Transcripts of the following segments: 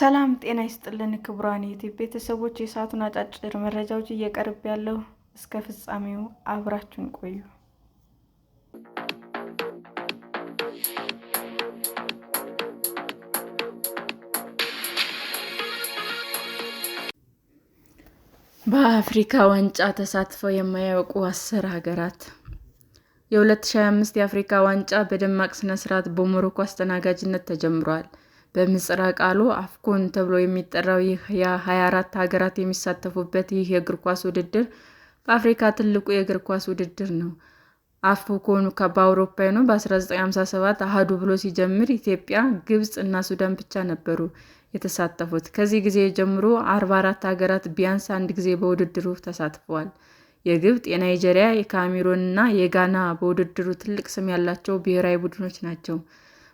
ሰላም ጤና ይስጥልን ክቡራን የዩቲዩብ ቤተሰቦች፣ የሰዓቱን አጫጭር መረጃዎች እየቀርብ ያለው እስከ ፍጻሜው አብራችሁን ቆዩ። በአፍሪካ ዋንጫ ተሳትፈው የማያውቁ 10 ሀገራት። የ2025 የአፍሪካ ዋንጫ በደማቅ ስነ ስርዓት በሞሮኮ አስተናጋጅነት ተጀምሯል። በምህጻረ ቃሉ አፍኮን ተብሎ የሚጠራው ይህ የ24 ሀገራት የሚሳተፉበት ይህ የእግር ኳስ ውድድር በአፍሪካ ትልቁ የእግር ኳስ ውድድር ነው። አፍኮን በአውሮፓውያኑ በ1957 አሃዱ ብሎ ሲጀምር ኢትዮጵያ፣ ግብጽ እና ሱዳን ብቻ ነበሩ የተሳተፉት። ከዚህ ጊዜ ጀምሮ 44 ሀገራት ቢያንስ አንድ ጊዜ በውድድሩ ተሳትፈዋል። የግብጽ፣ የናይጄሪያ፣ የካሜሩን እና የጋና በውድድሩ ትልቅ ስም ያላቸው ብሔራዊ ቡድኖች ናቸው።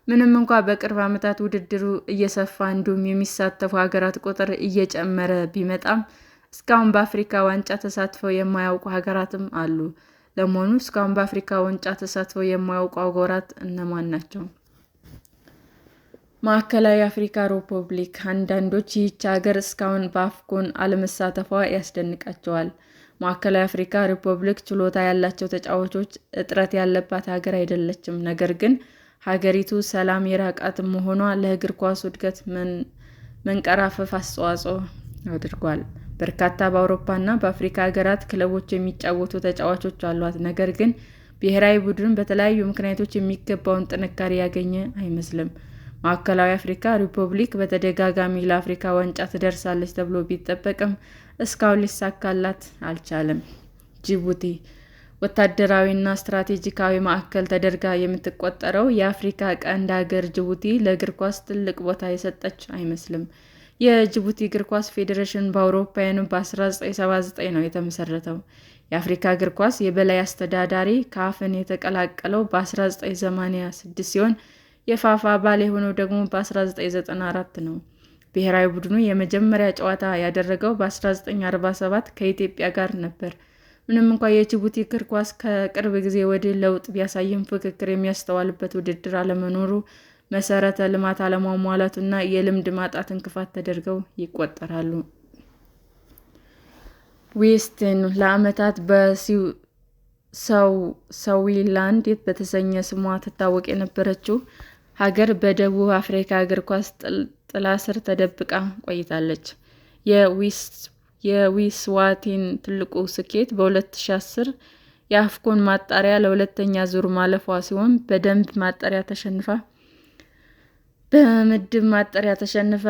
ምንም እንኳ በቅርብ ዓመታት ውድድሩ እየሰፋ እንዲሁም የሚሳተፉ ሀገራት ቁጥር እየጨመረ ቢመጣም እስካሁን በአፍሪካ ዋንጫ ተሳትፈው የማያውቁ ሀገራትም አሉ። ለመሆኑ እስካሁን በአፍሪካ ዋንጫ ተሳትፈው የማያውቁ ሀገራት እነማን ናቸው? ማዕከላዊ አፍሪካ ሪፐብሊክ። አንዳንዶች ይህች ሀገር እስካሁን በአፍኮን አለመሳተፏ ያስደንቃቸዋል። ማዕከላዊ አፍሪካ ሪፐብሊክ ችሎታ ያላቸው ተጫዋቾች እጥረት ያለባት ሀገር አይደለችም። ነገር ግን ሀገሪቱ ሰላም የራቃት መሆኗ ለእግር ኳሱ እድገት መንቀራፈፍ አስተዋጽኦ አድርጓል። በርካታ በአውሮፓ እና በአፍሪካ ሀገራት ክለቦች የሚጫወቱ ተጫዋቾች አሏት። ነገር ግን ብሔራዊ ቡድን በተለያዩ ምክንያቶች የሚገባውን ጥንካሬ ያገኘ አይመስልም። ማዕከላዊ አፍሪካ ሪፐብሊክ በተደጋጋሚ ለአፍሪካ ዋንጫ ትደርሳለች ተብሎ ቢጠበቅም እስካሁን ሊሳካላት አልቻለም። ጅቡቲ። ወታደራዊና ስትራቴጂካዊ ማዕከል ተደርጋ የምትቆጠረው የአፍሪካ ቀንድ ሀገር ጅቡቲ ለእግር ኳስ ትልቅ ቦታ የሰጠች አይመስልም። የጅቡቲ እግር ኳስ ፌዴሬሽን በአውሮፓውያኑ በ1979 ነው የተመሰረተው። የአፍሪካ እግር ኳስ የበላይ አስተዳዳሪ ካፍን የተቀላቀለው በ1986 ሲሆን የፋፍ አባል የሆነው ደግሞ በ1994 ነው። ብሔራዊ ቡድኑ የመጀመሪያ ጨዋታ ያደረገው በ1947 ከኢትዮጵያ ጋር ነበር። ምንም እንኳ የጅቡቲ እግር ኳስ ከቅርብ ጊዜ ወዲህ ለውጥ ቢያሳይም ፉክክር የሚያስተዋልበት ውድድር አለመኖሩ፣ መሰረተ ልማት አለመሟላቱ እና የልምድ ማጣት እንቅፋት ተደርገው ይቆጠራሉ። ዌስትን ለዓመታት በስዋዚላንድ በተሰኘ ስሟ ትታወቅ የነበረችው ሀገር በደቡብ አፍሪካ እግር ኳስ ጥላ ስር ተደብቃ ቆይታለች። የዊስዋቲን ትልቁ ስኬት በ2010 የአፍኮን ማጣሪያ ለሁለተኛ ዙር ማለፏ ሲሆን በምድብ ማጣሪያ ተሸንፋ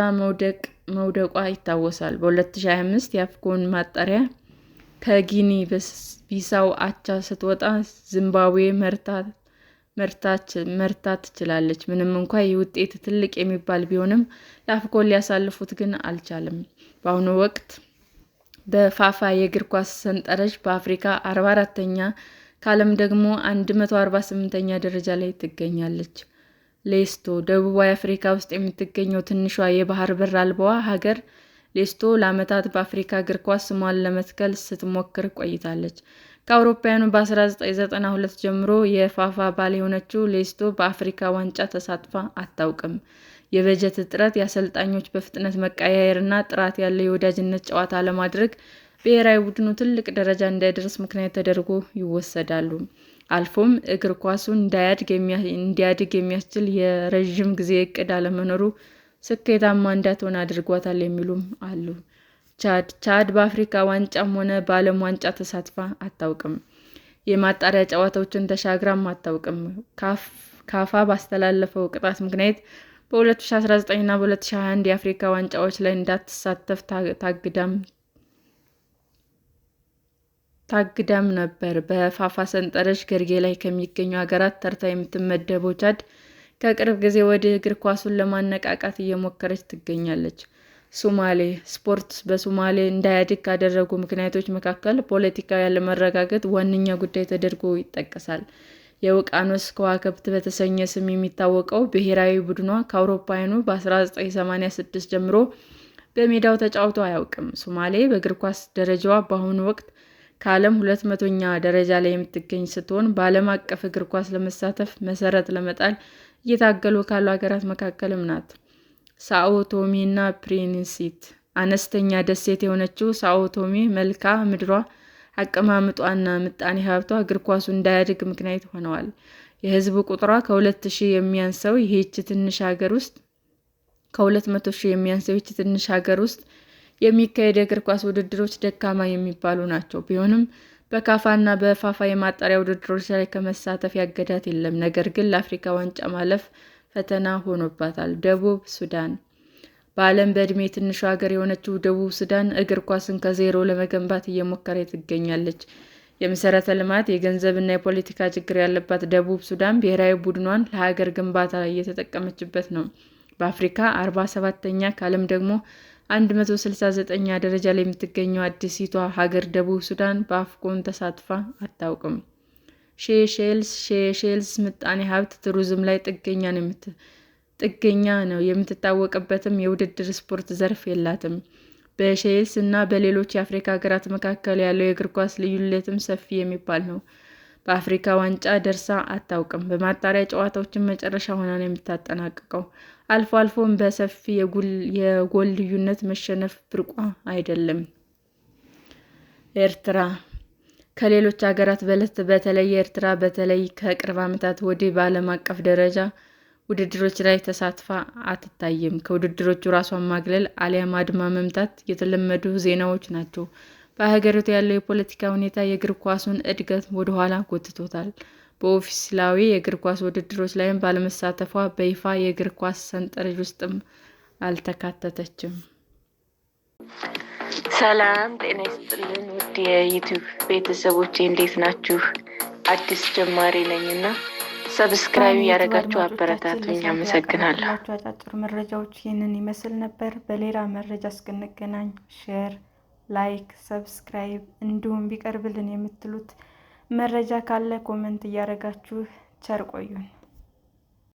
መውደቋ ይታወሳል። በ2025 የአፍኮን ማጣሪያ ከጊኒ ቢሳው አቻ ስትወጣ ዚምባብዌ መርታት ችላለች። ምንም እንኳ ይህ ውጤት ትልቅ የሚባል ቢሆንም ለአፍኮን ሊያሳልፉት ግን አልቻለም። በአሁኑ ወቅት በፋፋ የእግር ኳስ ሰንጠረዥ በአፍሪካ 44ኛ ከዓለም ደግሞ 148ኛ ደረጃ ላይ ትገኛለች። ሌሶቶ ደቡባዊ አፍሪካ ውስጥ የምትገኘው ትንሿ የባህር በር አልባዋ ሀገር ሌሶቶ ለዓመታት በአፍሪካ እግር ኳስ ስሟን ለመትከል ስትሞክር ቆይታለች። ከአውሮፓውያኑ በ1992 ጀምሮ የፋፍ አባል የሆነችው ሌሶቶ በአፍሪካ ዋንጫ ተሳትፋ አታውቅም። የበጀት እጥረት፣ የአሰልጣኞች በፍጥነት መቀያየር እና ጥራት ያለው የወዳጅነት ጨዋታ አለማድረግ ብሔራዊ ቡድኑ ትልቅ ደረጃ እንዳይደርስ ምክንያት ተደርጎ ይወሰዳሉ። አልፎም እግር ኳሱ እንዲያድግ የሚያስችል የረዥም ጊዜ እቅድ አለመኖሩ ስኬታማ እንዳትሆን አድርጓታል የሚሉም አሉ። ቻድ በአፍሪካ ዋንጫም ሆነ በዓለም ዋንጫ ተሳትፋ አታውቅም። የማጣሪያ ጨዋታዎችን ተሻግራም አታውቅም። ካፍ ባስተላለፈው ቅጣት ምክንያት በ2019 እና በ2021 የአፍሪካ ዋንጫዎች ላይ እንዳትሳተፍ ታግዳም ነበር። በፋፋ ሰንጠረዥ ግርጌ ላይ ከሚገኙ ሀገራት ተርታ የምትመደበው ቻድ ከቅርብ ጊዜ ወዲህ እግር ኳሱን ለማነቃቃት እየሞከረች ትገኛለች። ሶማሌ። ስፖርት በሶማሌ እንዳያድግ ካደረጉ ምክንያቶች መካከል ፖለቲካዊ አለመረጋጋት ዋነኛ ጉዳይ ተደርጎ ይጠቀሳል። የውቅያኖስ ከዋክብት በተሰኘ ስም የሚታወቀው ብሔራዊ ቡድኗ ከአውሮፓውያኑ በ1986 ጀምሮ በሜዳው ተጫውቶ አያውቅም። ሶማሌ በእግር ኳስ ደረጃዋ በአሁኑ ወቅት ከዓለም 200ኛ ደረጃ ላይ የምትገኝ ስትሆን በዓለም አቀፍ እግር ኳስ ለመሳተፍ መሰረት ለመጣል እየታገሉ ካሉ ሀገራት መካከልም ናት። ሳኦ ቶሚ እና ፕሪንሲፕ። አነስተኛ ደሴት የሆነችው ሳኦ ቶሚ መልክዓ ምድሯ፣ አቀማመጧ እና ምጣኔ ሀብቷ እግር ኳሱ እንዳያድግ ምክንያት ሆነዋል። የህዝብ ቁጥሯ ከ200,000 የሚያንሰው ይህች ትንሽ ሀገር ውስጥ የሚካሄዱ የእግር ኳስ ውድድሮች ደካማ የሚባሉ ናቸው። ቢሆንም በካፍ እና በፋፋ የማጣሪያ ውድድሮች ላይ ከመሳተፍ ያገዳት የለም። ነገር ግን ለአፍሪካ ዋንጫ ማለፍ ፈተና ሆኖባታል። ደቡብ ሱዳን። በዓለም በዕድሜ ትንሿ ሀገር የሆነችው ደቡብ ሱዳን እግር ኳስን ከዜሮ ለመገንባት እየሞከረች ትገኛለች። የመሠረተ ልማት፣ የገንዘብ እና የፖለቲካ ችግር ያለባት ደቡብ ሱዳን ብሔራዊ ቡድኗን ለሀገር ግንባታ እየተጠቀመችበት ነው። በአፍሪካ 47ኛ ከዓለም ደግሞ 169ኛ ደረጃ ላይ የምትገኘው አዲሲቷ ሀገር ደቡብ ሱዳን በአፍኮን ተሳትፋ አታውቅም። ሴሼልስ ምጣኔ ሀብት ቱሪዝም ላይ ጥገኛ ነው። የምትታወቅበትም የውድድር ስፖርት ዘርፍ የላትም። በሴሼልስ እና በሌሎች የአፍሪካ ሀገራት መካከል ያለው የእግር ኳስ ልዩነትም ሰፊ የሚባል ነው። በአፍሪካ ዋንጫ ደርሳ አታውቅም። በማጣሪያ ጨዋታዎችን መጨረሻ ሆና ነው የምታጠናቅቀው። አልፎ አልፎም በሰፊ የጎል ልዩነት መሸነፍ ብርቋ አይደለም። ኤርትራ ከሌሎች ሀገራት በተለየ ኤርትራ በተለይ ከቅርብ ዓመታት ወዲህ በዓለም አቀፍ ደረጃ ውድድሮች ላይ ተሳትፋ አትታይም። ከውድድሮቹ ራሷን ማግለል አሊያም አድማ መምታት የተለመዱ ዜናዎች ናቸው። በሀገሪቱ ያለው የፖለቲካ ሁኔታ የእግር ኳሱን እድገት ወደኋላ ጎትቶታል። በኦፊሴላዊ የእግር ኳስ ውድድሮች ላይም ባለመሳተፏ በይፋ የእግር ኳስ ሰንጠረዥ ውስጥም አልተካተተችም። ሰላም ጤና ይስጥልን ውድ የዩቲዩብ ቤተሰቦቼ እንዴት ናችሁ? አዲስ ጀማሪ ነኝና ሰብስክራይብ ያደረጋችሁ አበረታቱኝ። አመሰግናለሁ። አጫጭር መረጃዎች ይህንን ይመስል ነበር። በሌላ መረጃ እስክንገናኝ ሼር፣ ላይክ፣ ሰብስክራይብ እንዲሁም ቢቀርብልን የምትሉት መረጃ ካለ ኮመንት እያደረጋችሁ ቸር ቆዩን።